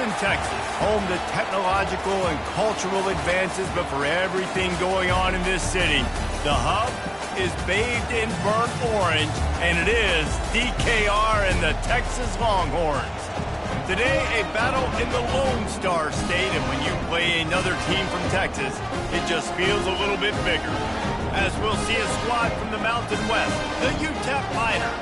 Houston, Texas, home to technological and cultural advances, but for everything going on in this city, the hub is bathed in burnt orange, and it is DKR and the Texas Longhorns. Today, a battle in the Lone Star State, and when you play another team from Texas, it just feels a little bit bigger. As we'll see a squad from the Mountain West, the Utep Miners,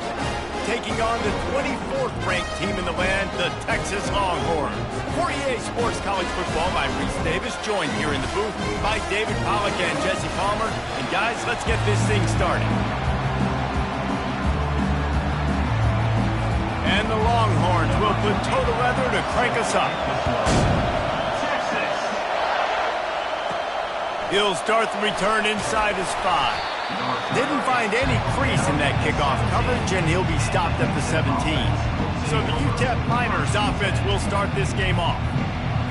taking on the 24th ranked team in the land, the Texas Longhorns. For EA Sports College Football, I'm Reese Davis, joined here in the booth by David Pollack and Jesse Palmer. And guys, let's get this thing started. And the Longhorns will put toe to leather to crank us up. He'll start the return inside his 5. Didn't find any crease in that kickoff coverage, and he'll be stopped at the 17. So the Utep Miners offense will start this game off.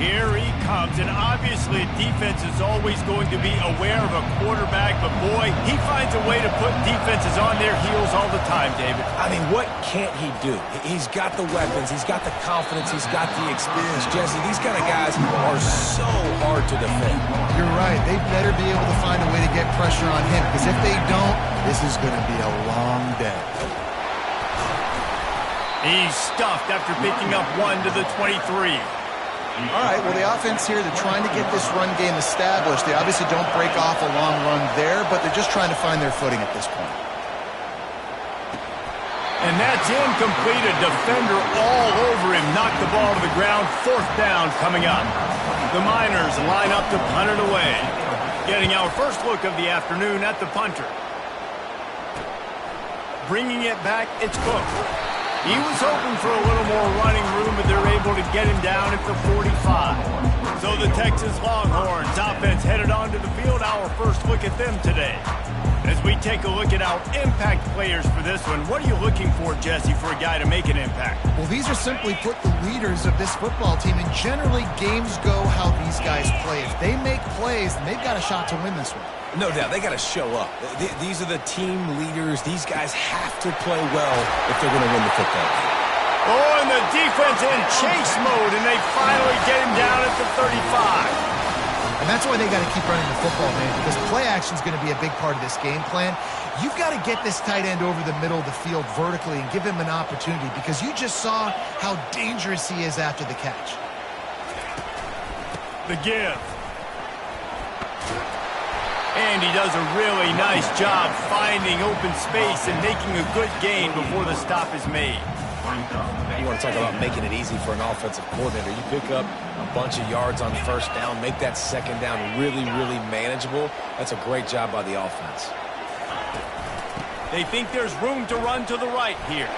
Here he comes, and obviously defense is always going to be aware of a quarterback, but boy, he finds a way to put defenses on their heels all the time, David. I mean, what can't he do? He's got the weapons, he's got the confidence, he's got the experience. Jesse, these kind of guys are so hard to defend. You're right. They better be able to find a way to get pressure on him, because if they don't, this is going to be a long day. He's stuffed after picking up 1 to the 23. All right, well, the offense here, they're trying to get this run game established. They obviously don't break off a long run there, but they're just trying to find their footing at this point. And that's incomplete. A defender all over him. Knocked the ball to the ground. 4th down coming up. The Miners line up to punt it away. Getting our first look of the afternoon at the punter. Bringing it back, it's Cook. He was hoping for a little more running room, but they're able to get him down at the 45. So the Texas Longhorns offense headed onto the field. Our first look at them today. As we take a look at our impact players for this one, what are you looking for, Jesse, for a guy to make an impact? Well, these are simply put the leaders of this football team, and generally games go how these guys play. If they make plays, then they've got a shot to win this one. No doubt, they got to show up. These are the team leaders. These guys have to play well if they're going to win the football game. Oh, and the defense in chase mode, and they finally get him down at the 35. And that's why they got to keep running the football, man, because play action is going to be a big part of this game plan. You've got to get this tight end over the middle of the field vertically and give him an opportunity, because you just saw how dangerous he is after the catch. The give. And he does a really nice job finding open space and making a good gain before the stop is made. You want to talk about making it easy for an offensive coordinator. You pick up a bunch of yards on 1st down, make that 2nd down really, really manageable. That's a great job by the offense. They think there's room to run to the right here.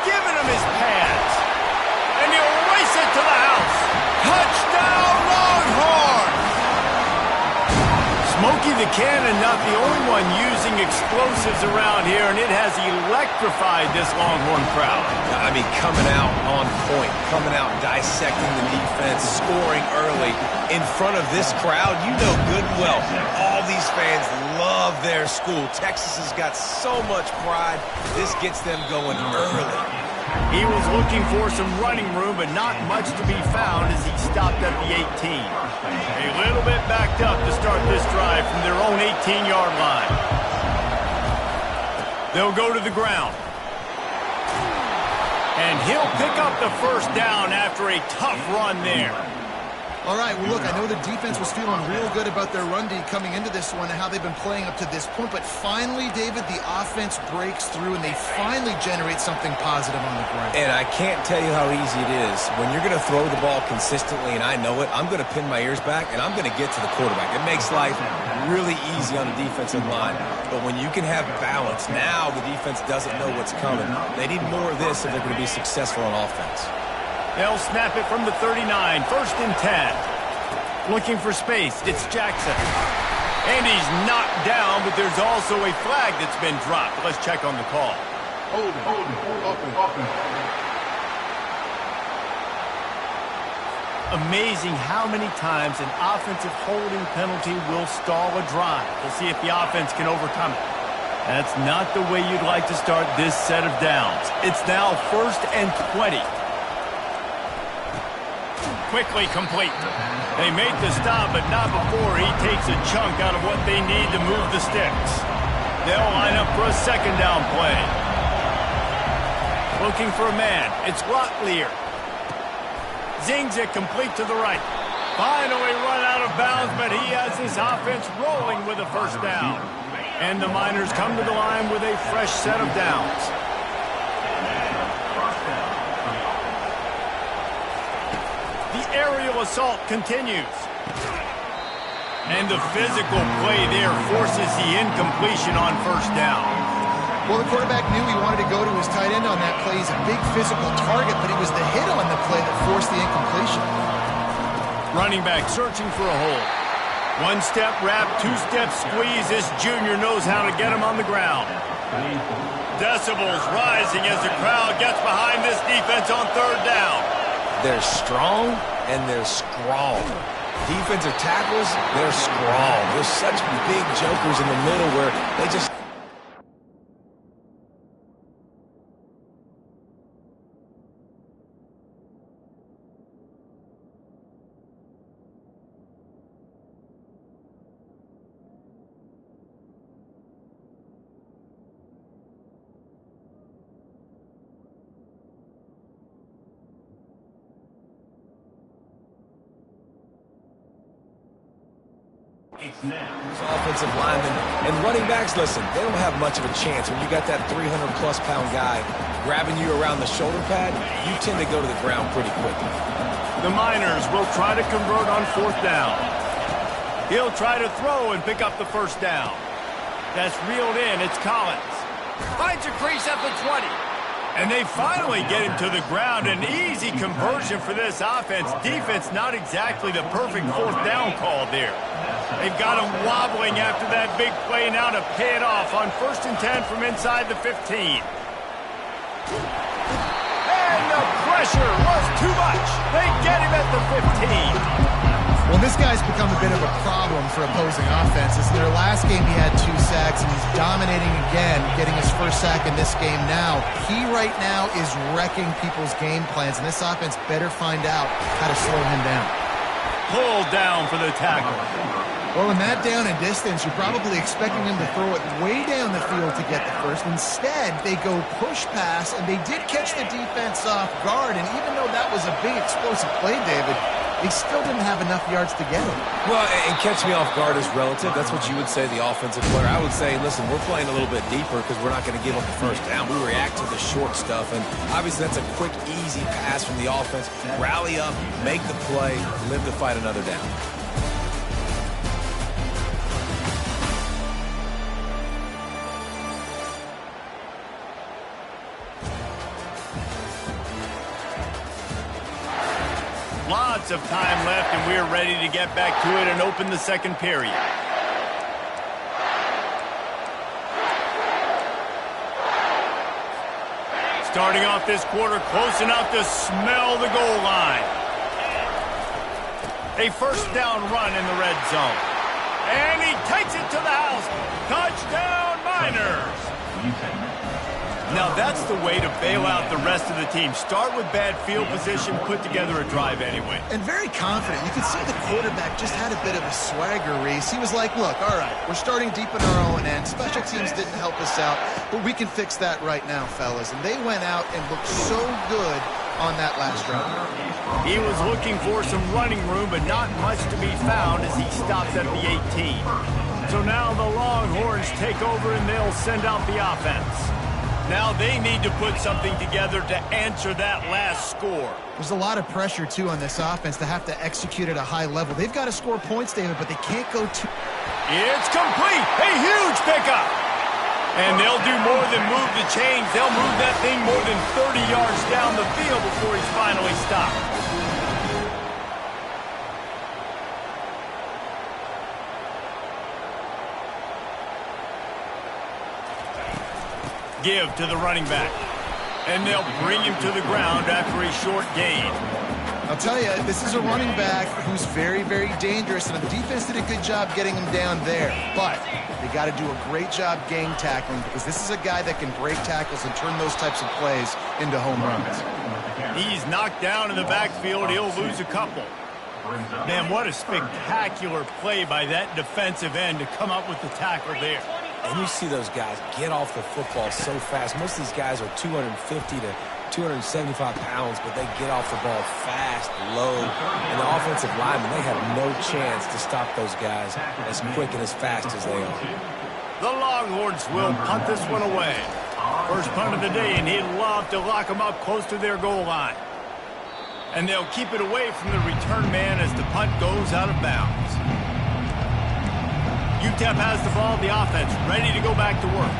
Giving him his pads. And he'll race it to the house. Touchdown, Longhorns! Smokey the Cannon, not the only one using explosives around here, and it has electrified this Longhorn crowd. I mean, coming out on point, coming out dissecting the defense, scoring early in front of this crowd. You know good and well, all these fans love their school. Texas has got so much pride. This gets them going early. He was looking for some running room, but not much to be found as he stopped at the 18. A little bit backed up to start this drive from their own 18-yard line. They'll go to the ground. And he'll pick up the 1st down after a tough run there. All right, well, look, I know the defense was feeling real good about their run D coming into this one and how they've been playing up to this point, but finally, David, the offense breaks through and they finally generate something positive on the ground. And I can't tell you how easy it is. When you're going to throw the ball consistently, and I know it, I'm going to pin my ears back and I'm going to get to the quarterback. It makes life really easy on the defensive line. But when you can have balance, now the defense doesn't know what's coming. They need more of this if they're going to be successful on offense. They'll snap it from the 39, 1st and 10. Looking for space, it's Jackson. And he's knocked down, but there's also a flag that's been dropped. Let's check on the call. Amazing how many times an offensive holding penalty will stall a drive. We'll see if the offense can overcome it. That's not the way you'd like to start this set of downs. It's now 1st and 20. quickly complete. They make the stop, but not before he takes a chunk out of what they need to move the sticks. They'll line up for a second down play. Looking for a man. It's Locklear. Zings it complete to the right. Finally run out of bounds, but he has his offense rolling with a first down. And the Miners come to the line with a fresh set of downs. The aerial assault continues. And the physical play there forces the incompletion on first down. Well, the quarterback knew he wanted to go to his tight end on that play. He's a big physical target, but it was the hit on the play that forced the incompletion. Running back searching for a hole. One-step wrap, two-step squeeze. This junior knows how to get him on the ground. Decibels rising as the crowd gets behind this defense on third down. They're strong and they're strong. Defensive tackles, they're strong. There's such big jokers in the middle where they just... offensive linemen and running backs, listen, they don't have much of a chance. When you got that 300-plus pound guy grabbing you around the shoulder pad, you tend to go to the ground pretty quickly. The Miners will try to convert on fourth down. He'll try to throw and pick up the first down. That's reeled in. It's Collins. Finds a crease at the 20. And they finally get him to the ground. An easy conversion for this offense. Defense not exactly the perfect fourth down call there. They've got him wobbling after that big play now to pay it off on 1st and 10 from inside the 15. And the pressure was too much. They get him at the 15. Well, this guy's become a bit of a problem for opposing offenses. In their last game, he had 2 sacks, and he's dominating again, getting his first sack in this game now. He right now is wrecking people's game plans, and this offense better find out how to slow him down. Pulled down for the tackle. Well, in that down and distance, you're probably expecting him to throw it way down the field to get the first. Instead, they go push pass, and they did catch the defense off guard. And even though that was a big explosive play, David, they still didn't have enough yards to get him. Well, and catch me off guard is relative. That's what you would say, the offensive player. I would say, listen, we're playing a little bit deeper because we're not going to give up the first down. We react to the short stuff, and obviously that's a quick, easy pass from the offense. Rally up, make the play, live to fight another down. Lots of time left, and we're ready to get back to it and open the second period. Starting off this quarter close enough to smell the goal line. A first down run in the red zone. And he takes it to the house. Touchdown, Miners! Now that's the way to bail out the rest of the team. Start with bad field position, put together a drive anyway. And very confident. You could see the quarterback just had a bit of a swagger, Reese. He was like, look, all right, we're starting deep in our own end. Special teams didn't help us out, but we can fix that right now, fellas. And they went out and looked so good on that last drive. He was looking for some running room, but not much to be found as he stops at the 18. So now the Longhorns take over and they'll send out the offense. Now they need to put something together to answer that last score. There's a lot of pressure, too, on this offense to have to execute at a high level. They've got to score points, David, but they can't go too... It's complete! A huge pickup! And they'll do more than move the chains. They'll move that thing more than 30 yards down the field before he's finally stopped. Give to the running back. And they'll bring him to the ground after a short gain. I'll tell you, this is a running back who's very, very dangerous, and the defense did a good job getting him down there. But they got to do a great job gang tackling because this is a guy that can break tackles and turn those types of plays into home runs. He's knocked down in the backfield. He'll lose a couple. Man, what a spectacular play by that defensive end to come up with the tackle there. And you see those guys get off the football so fast. Most of these guys are 250 to 275 pounds, but they get off the ball fast, low. And the offensive linemen, they have no chance to stop those guys as quick and as fast as they are. The Longhorns will punt this one away. First punt of the day, and he'd love to lock them up close to their goal line. And they'll keep it away from the return man as the punt goes out of bounds. Utep has the ball, the offense ready to go back to work.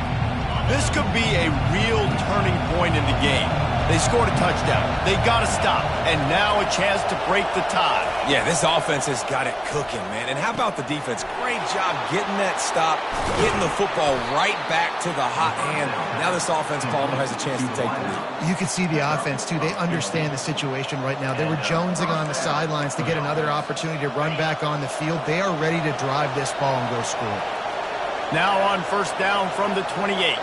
This could be a real turning point in the game. They scored a touchdown. They got to stop. And now a chance to break the tie. Yeah, this offense has got it cooking, man. And how about the defense? Great job getting that stop, getting the football right back to the hot hand. Now this offense, Palmer, has a chance to take the lead. You can see the offense, too. They understand the situation right now. They were jonesing on the sidelines to get another opportunity to run back on the field. They are ready to drive this ball and go score. Now on first down from the 28.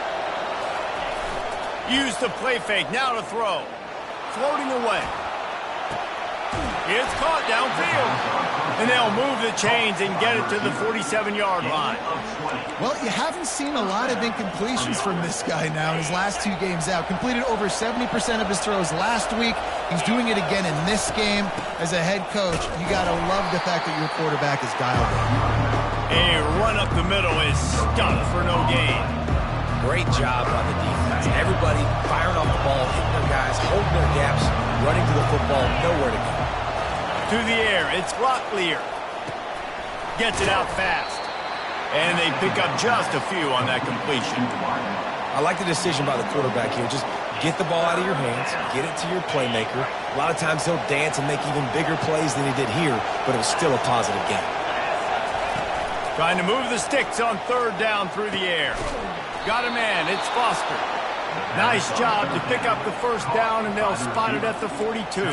Use the play fake, now to throw. Floating away. It's caught downfield. And they'll move the chains and get it to the 47-yard line. Well, you haven't seen a lot of incompletions from this guy now in his last 2 games out. Completed over 70% of his throws last week. He's doing it again in this game. As a head coach, you got to love the fact that your quarterback is dialed in. A run up the middle is stuffed for no gain. Great job by the defense. Everybody firing off the ball, hitting their guys, holding their gaps, running to the football, nowhere to go. To the air, it's Locklear. Gets it out fast. And they pick up just a few on that completion. I like the decision by the quarterback here. Just get the ball out of your hands, get it to your playmaker. A lot of times he'll dance and make even bigger plays than he did here, but it was still a positive game. Trying to move the sticks on third down through the air. Got a man, it's Foster. Nice job to pick up the first down, and they'll spot it at the 42.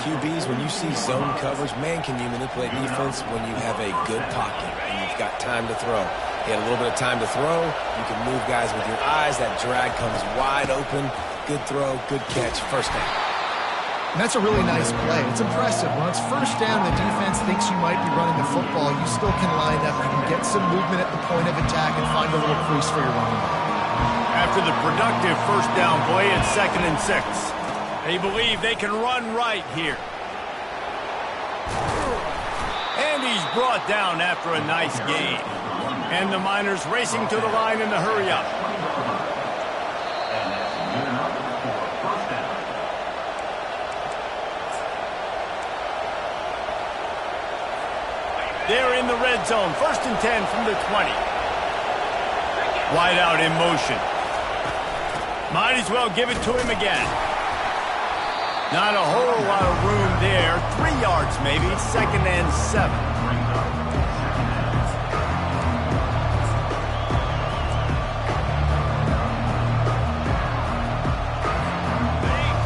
QBs, when you see zone coverage, man, can you manipulate defense when you have a good pocket and you've got time to throw. You had a little bit of time to throw. You can move guys with your eyes. That drag comes wide open. Good throw, good catch, first down. And that's a really nice play. It's impressive. When it's first down, the defense thinks you might be running the football. You still can line up. You can get some movement at the point of attack and find a little crease for your running back. After the productive first down play, it's 2nd and 6. They believe they can run right here. And he's brought down after a nice gain. And the Miners racing to the line in the hurry-up. They're in the red zone. 1st and 10 from the 20. Wide out in motion. Might as well give it to him again. Not a whole lot of room there. 3 yards maybe. 2nd and 7.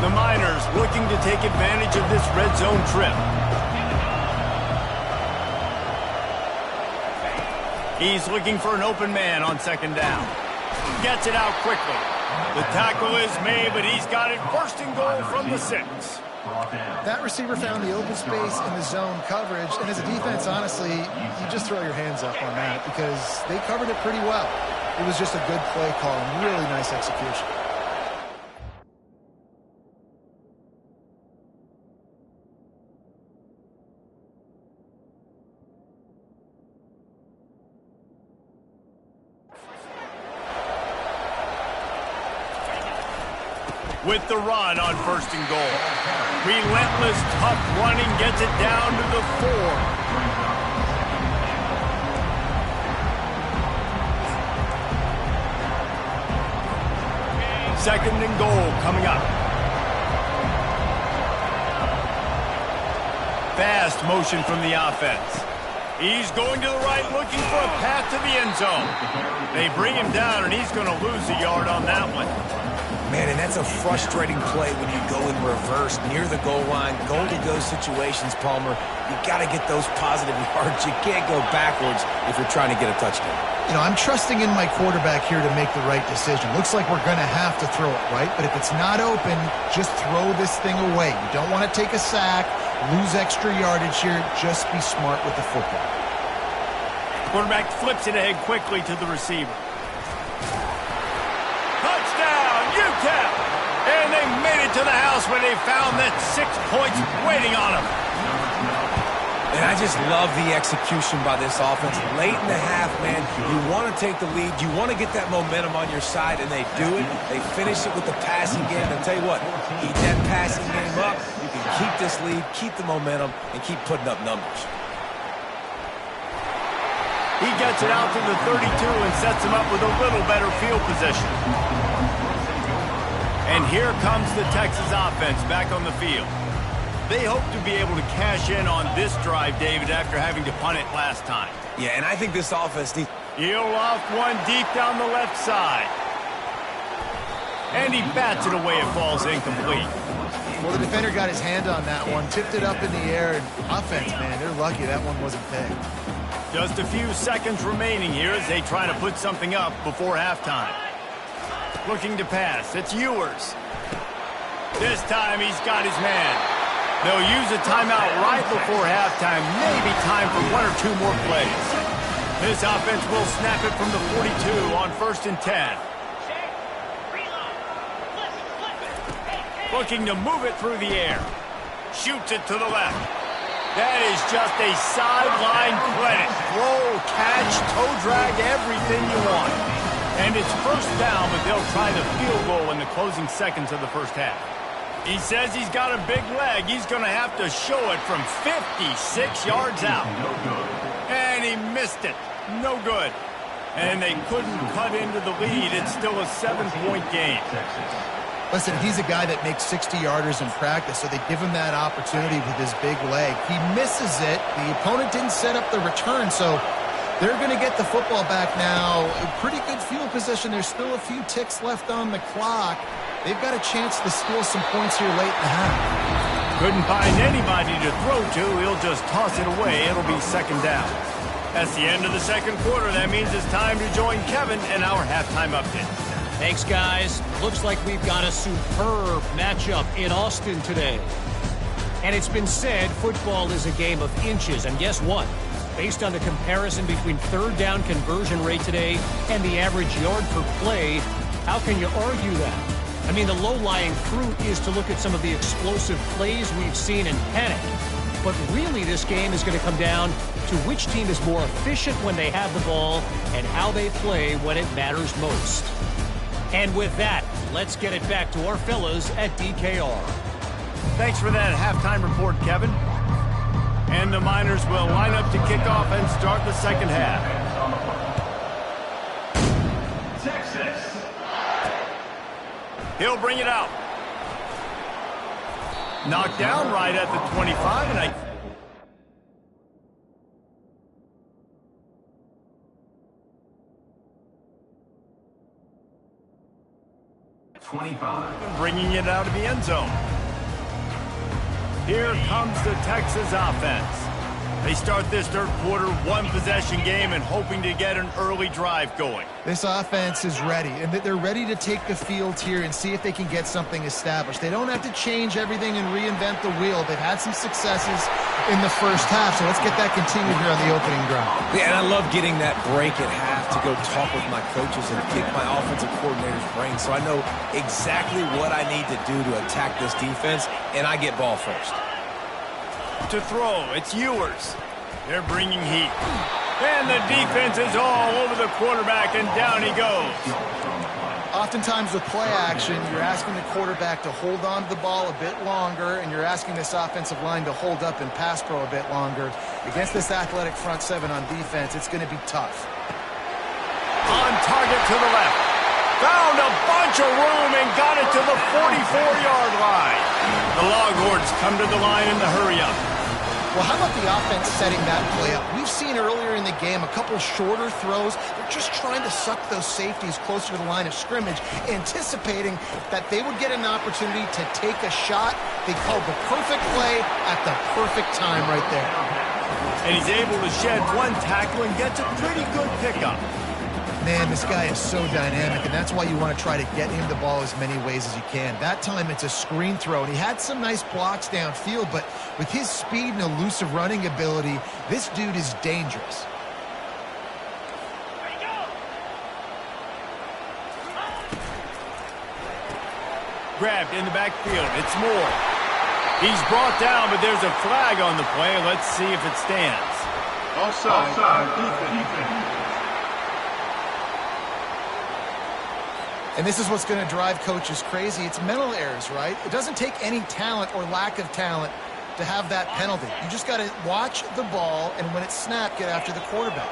The Miners looking to take advantage of this red zone trip. He's looking for an open man on 2nd down. Gets it out quickly. The tackle is made, but he's got it 1st and goal from the 6. That receiver found the open space in the zone coverage, and as a defense, honestly, you just throw your hands up on that because they covered it pretty well. It was just a good play call and really nice execution. With the run on 1st and goal. Relentless, tough running gets it down to the 4. Second and goal coming up. Fast motion from the offense. He's going to the right, looking for a path to the end zone. They bring him down, and he's going to lose a yard on that one. Man, and that's a frustrating play when you go in reverse near the goal line. Goal-to-go situations, Palmer, you got to get those positive yards. You can't go backwards if you're trying to get a touchdown. You know, I'm trusting in my quarterback here to make the right decision. Looks like we're going to have to throw it, right? But if it's not open, just throw this thing away. You don't want to take a sack, lose extra yardage here. Just be smart with the football. Quarterback flips it ahead quickly to the receiver. Touchdown, Utep! And they made it to the house when they found that 6 points waiting on them. And I just love the execution by this offense. Late in the half, man, you want to take the lead. You want to get that momentum on your side, and they do it. They finish it with the passing game. I'll tell you what, keep that passing game up. You can keep this lead, keep the momentum, and keep putting up numbers. He gets it out to the 32 and sets him up with a little better field position. And here comes the Texas offense back on the field. They hope to be able to cash in on this drive, David, after having to punt it last time. Yeah, and I think this offense needs... He'll off one deep down the left side. And he bats it away. It falls incomplete. Well, the defender got his hand on that one, tipped it up in the air, and offense, man, they're lucky that one wasn't picked. Just a few seconds remaining here as they try to put something up before halftime. Looking to pass. It's Ewers. This time he's got his man. They'll use a timeout right before halftime. Maybe time for one or two more plays. This offense will snap it from the 42 on 1st and 10. Looking to move it through the air. Shoots it to the left. That is just a sideline credit. Throw, catch, toe drag, everything you want. And it's first down, but they'll try the field goal in the closing seconds of the first half. He says he's got a big leg. He's going to have to show it from 56 yards out. And he missed it. No good. And they couldn't cut into the lead. It's still a 7-point game. Listen, he's a guy that makes 60-yarders in practice, so they give him that opportunity with his big leg. He misses it. The opponent didn't set up the return, so they're going to get the football back now. A pretty good field position. There's still a few ticks left on the clock. They've got a chance to steal some points here late in the half. Couldn't find anybody to throw to. He'll just toss it away. It'll be second down. That's the end of the second quarter. That means it's time to join Kevin and our halftime update. Thanks, guys. Looks like we've got a superb matchup in Austin today. And it's been said football is a game of inches. And guess what? Based on the comparison between third down conversion rate today and the average yard per play, how can you argue that? I mean, the low-lying fruit is to look at some of the explosive plays we've seen and panic. But really, this game is going to come down to which team is more efficient when they have the ball and how they play when it matters most. And with that, let's get it back to our fellas at DKR. Thanks for that halftime report, Kevin. And the Miners will line up to kick off and start the second half. Texas. He'll bring it out. Knocked down right at the 25, and 25. Bringing it out of the end zone. Here comes the Texas offense. They start this third quarter one-possession game and hoping to get an early drive going. This offense is ready, and they're ready to take the field here and see if they can get something established. They don't have to change everything and reinvent the wheel. They've had some successes in the first half, so let's get that continued here on the opening drive. Yeah, and I love getting that break at half to go talk with my coaches and pick my offensive coordinator's brain so I know exactly what I need to do to attack this defense, and I get ball first. To throw, it's Ewers. They're bringing heat. And the defense is all over the quarterback, and down he goes. Oftentimes with play action, you're asking the quarterback to hold on to the ball a bit longer, and you're asking this offensive line to hold up and pass pro a bit longer. Against this athletic front seven on defense, it's going to be tough. On target to the left. Found a bunch of room and got it to the 44-yard line. The Longhorns come to the line in the hurry-up. Well, how about the offense setting that play up? We've seen earlier in the game a couple shorter throws. They're just trying to suck those safeties closer to the line of scrimmage, anticipating that they would get an opportunity to take a shot. They called the perfect play at the perfect time right there. And he's able to shed one tackle and gets a pretty good pickup. Man, this guy is so dynamic, and that's why you want to try to get him the ball as many ways as you can. That time, it's a screen throw, and he had some nice blocks downfield, but with his speed and elusive running ability, this dude is dangerous. Grabbed in the backfield. It's Moore. He's brought down, but there's a flag on the play. Let's see if it stands. Offside. Defense. And this is what's going to drive coaches crazy. It's mental errors, right? It doesn't take any talent or lack of talent to have that penalty. You just got to watch the ball, and when it's snapped, get after the quarterback.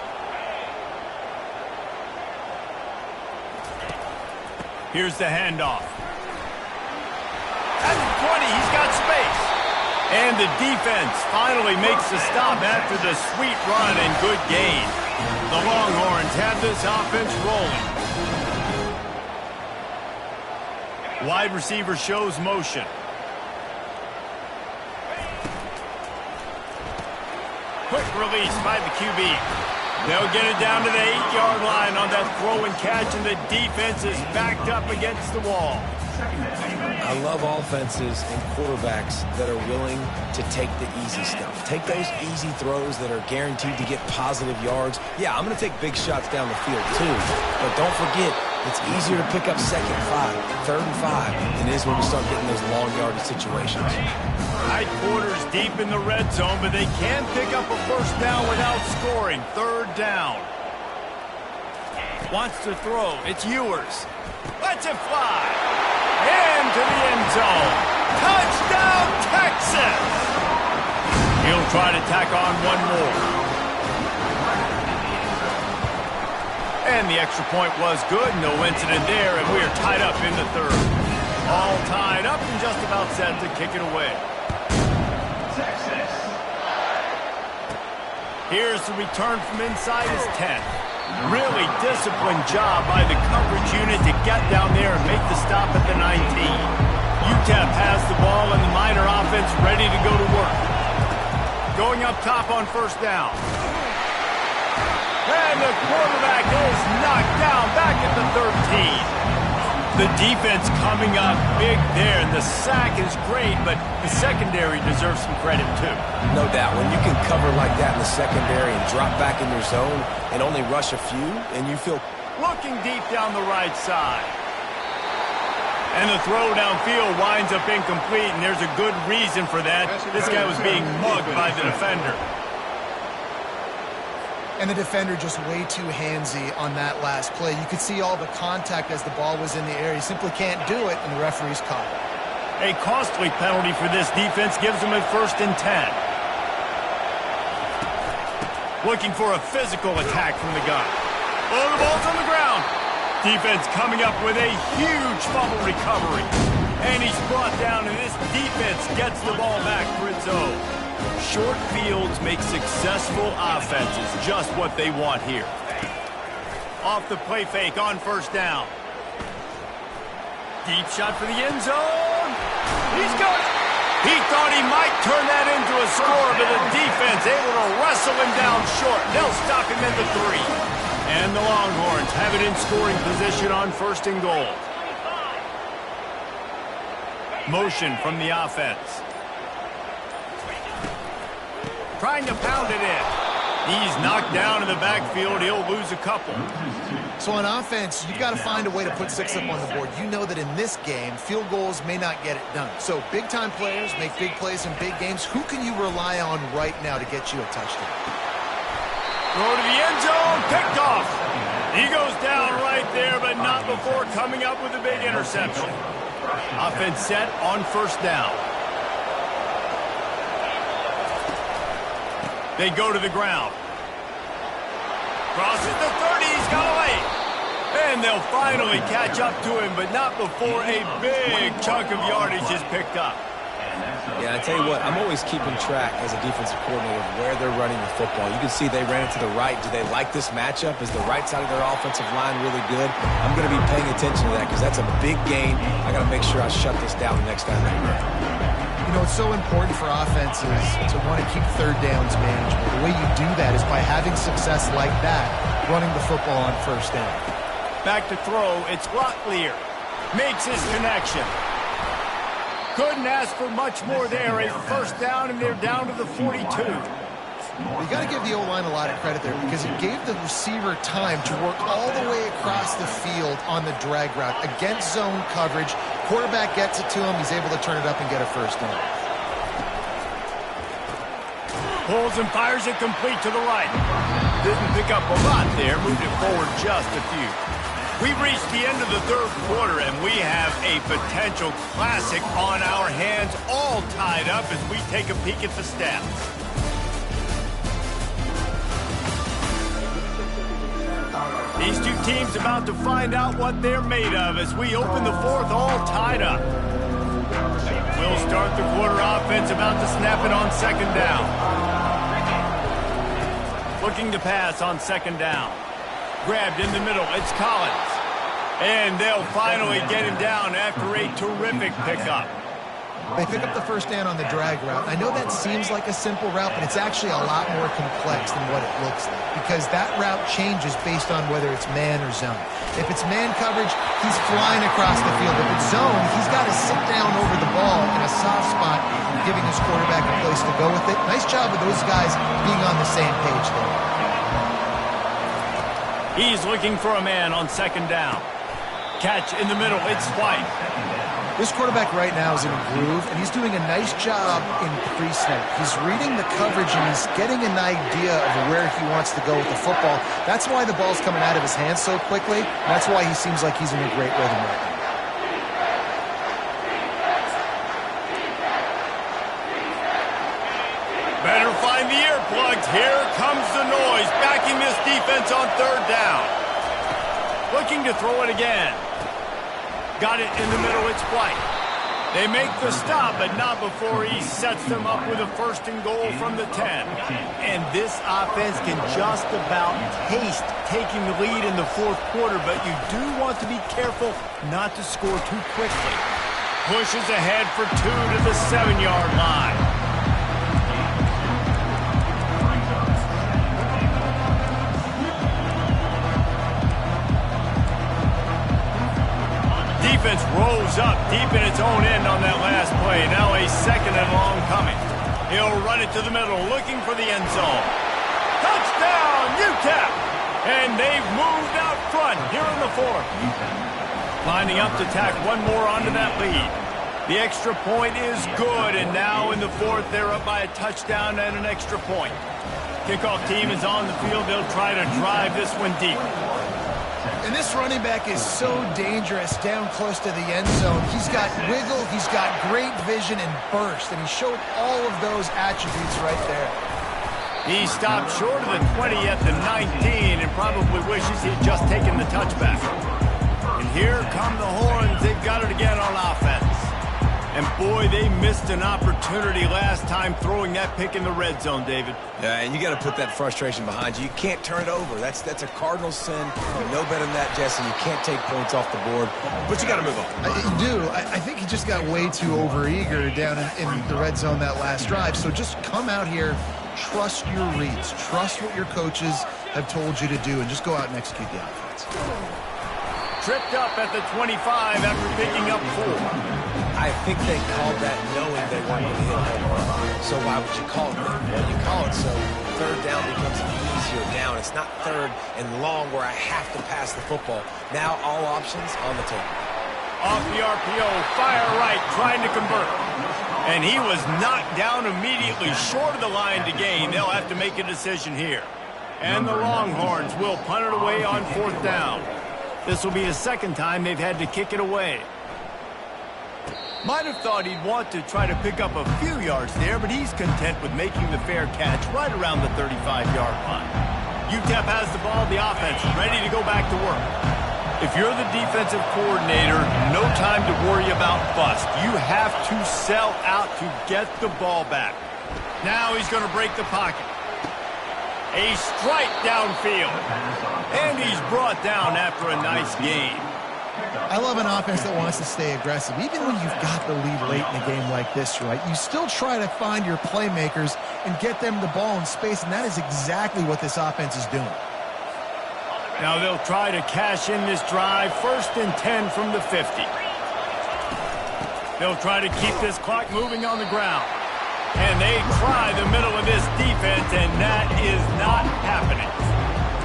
Here's the handoff. At the 20, he's got space. And the defense finally makes the stop after the sweet run and good gain. The Longhorns have this offense rolling. Wide receiver shows motion. Quick release by the QB. They'll get it down to the 8-yard line on that throw and catch, and the defense is backed up against the wall. I love offenses and quarterbacks that are willing to take the easy stuff. Take those easy throws that are guaranteed to get positive yards. Yeah, I'm going to take big shots down the field too. But don't forget, it's easier to pick up 2nd and 5, 3rd and 5 than it is when we start getting those long yardage situations. Tight quarters deep in the red zone, but they can pick up a first down without scoring. 3rd down. Wants to throw. It's Ewers. Lets it fly. Into the end zone. Touchdown, Texas! He'll try to tack on one more. And the extra point was good. No incident there, and we are tied up in the 3rd. All tied up and just about set to kick it away. Texas. Here's the return from inside his 10. Really disciplined job by the coverage unit to get down there and make the stop at the 19. Utep has the ball and the Miner offense ready to go to work. Going up top on 1st down. And the quarterback is knocked down back at the 13. The defense coming up big there, and the sack is great, but the secondary deserves some credit too. No doubt. When you can cover like that in the secondary and drop back in your zone and only rush a few, and you feel... Looking deep down the right side. And the throw downfield winds up incomplete, and there's a good reason for that. This guy was being mugged by the defender. And the defender just way too handsy on that last play. You could see all the contact as the ball was in the air. He simply can't do it, and the referee's caught it. A costly penalty for this defense gives them a 1st and 10. Looking for a physical attack from the gun. Oh, the ball's on the ground. Defense coming up with a huge fumble recovery. And he's brought down, and this defense gets the ball back for its own. Short fields make successful offenses just what they want here. Off the play fake on 1st down. Deep shot for the end zone. He's got it. He thought he might turn that into a score, but the defense able to wrestle him down short. They'll stop him at the 3. And the Longhorns have it in scoring position on 1st and goal. Motion from the offense. Trying to pound it in. He's knocked down in the backfield. He'll lose a couple. So on offense, you've got to find a way to put 6 up on the board. You know that in this game, field goals may not get it done. So big-time players make big plays in big games. Who can you rely on right now to get you a touchdown? Throw to the end zone. Picked off. He goes down right there, but not before coming up with a big interception. Offense set on 1st down. They go to the ground. Crosses the 30. He's got away. And they'll finally catch up to him, but not before a big chunk of yardage is picked up. Yeah, I tell you what, I'm always keeping track as a defensive coordinator of where they're running the football. You can see they ran it to the right. Do they like this matchup? Is the right side of their offensive line really good? I'm going to be paying attention to that because that's a big gain. I got to make sure I shut this down the next time they run. You know, it's so important for offenses to want to keep third downs manageable. The way you do that is by having success like that, running the football on first down. Back to throw, it's Locklear. Makes his connection. Couldn't ask for much more there. A first down, and they're down to the 42. You got to give the O-line a lot of credit there because it gave the receiver time to work all the way across the field on the drag route against zone coverage. Quarterback gets it to him. He's able to turn it up and get a first down. Pulls and fires it complete to the right. Didn't pick up a lot there. Moved it forward just a few. We've reached the end of the third quarter, and we have a potential classic on our hands, all tied up as we take a peek at the stats. These two teams about to find out what they're made of as we open the fourth, all tied up. We'll start the quarter offense, about to snap it on second down. Looking to pass on second down. Grabbed in the middle, it's Collins. And they'll finally get him down after a terrific pickup. They pick up the first down on the drag route. I know that seems like a simple route, but it's actually a lot more complex than what it looks like because that route changes based on whether it's man or zone. If it's man coverage, he's flying across the field. If it's zone, he's got to sit down over the ball in a soft spot, giving his quarterback a place to go with it. Nice job of those guys being on the same page there. He's looking for a man on second down. Catch in the middle, it's White. This quarterback right now is in a groove, and he's doing a nice job in pre-snap. He's reading the coverage, and he's getting an idea of where he wants to go with the football. That's why the ball's coming out of his hands so quickly. That's why he seems like he's in a great rhythm right now. Better find the earplugs. Here comes the noise, backing this defense on third down. Looking to throw it again. Got it in the middle, it's White. They make the stop, but not before he sets them up with a first and goal from the 10. And this offense can just about taste taking the lead in the fourth quarter, but you do want to be careful not to score too quickly. Pushes ahead for 2 to the 7-yard line. Defense rolls up deep in its own end on that last play. Now a second and long coming. He'll run it to the middle, looking for the end zone. Touchdown, Utep! And they've moved out front here in the fourth. Lining up to tack one more onto that lead. The extra point is good, and now in the fourth, they're up by a touchdown and an extra point. Kickoff team is on the field. They'll try to drive this one deep. And this running back is so dangerous down close to the end zone. He's got wiggle, he's got great vision and burst, and he showed all of those attributes right there. He stopped short of the 20 at the 19 and probably wishes he'd just taken the touchback. And here come the horns. They've got it again on offense. And boy, they missed an opportunity last time throwing that pick in the red zone, David. Yeah, and you got to put that frustration behind you. You can't turn it over. That's a cardinal sin. You know better than that, Jesse. You can't take points off the board, but you got to move on. You do. I think he just got way too overeager down in the red zone that last drive. So just come out here, trust your reads, trust what your coaches have told you to do, and just go out and execute the offense. Tripped up at the 25 after picking up 4. I think they called that knowing they weren't going to hit home run. So why would you call it that? Well, you call it so third down becomes an easier down. It's not third and long where I have to pass the football. Now all options on the table. Off the RPO, fire right, trying to convert. And he was knocked down immediately short of the line to gain. They'll have to make a decision here. And the Longhorns will punt it away on fourth down. This will be the second time they've had to kick it away. Might have thought he'd want to try to pick up a few yards there, but he's content with making the fair catch right around the 35-yard line. Utep has the ball, the offense ready to go back to work. If you're the defensive coordinator, no time to worry about bust. You have to sell out to get the ball back. Now he's going to break the pocket. A strike downfield. And he's brought down after a nice gain. I love an offense that wants to stay aggressive. Even when you've got the lead late in a game like this, right, you still try to find your playmakers and get them the ball in space, and that is exactly what this offense is doing. Now they'll try to cash in this drive. 1st and 10 from the 50. They'll try to keep this clock moving on the ground. And they try the middle of this defense, and that is not happening.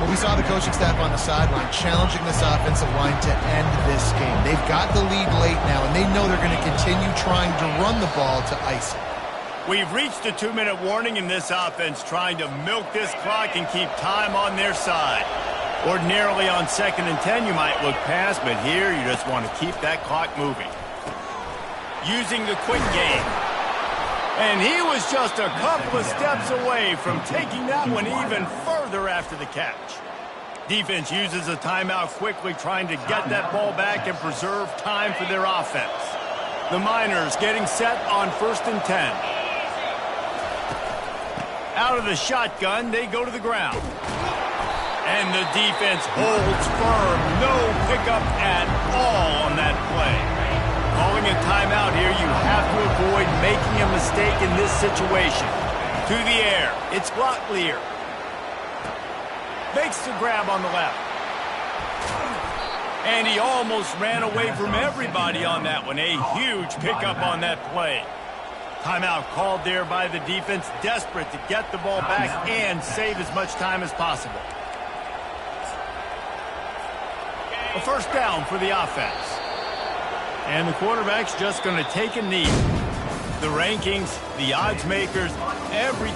Well, we saw the coaching staff on the sideline challenging this offensive line to end this game. They've got the lead late now, and they know they're going to continue trying to run the ball to ice it. We've reached a 2-minute warning in this offense, trying to milk this clock and keep time on their side. Ordinarily on 2nd and 10, you might look past, but here you just want to keep that clock moving. Using the quick game. And he was just a couple of steps away from taking that one even further after the catch. Defense uses a timeout quickly, trying to get that ball back and preserve time for their offense. The Miners getting set on 1st and 10. Out of the shotgun, they go to the ground. And the defense holds firm. No pickup at all on that play. Calling a timeout here, you have to avoid making a mistake in this situation. To the air, it's Locklear. Makes the grab on the left. And he almost ran away from everybody on that one. A huge pickup on that play. Timeout called there by the defense, desperate to get the ball back and save as much time as possible. A 1st down for the offense. And the quarterback's just going to take a knee. The rankings, the odds makers, everything.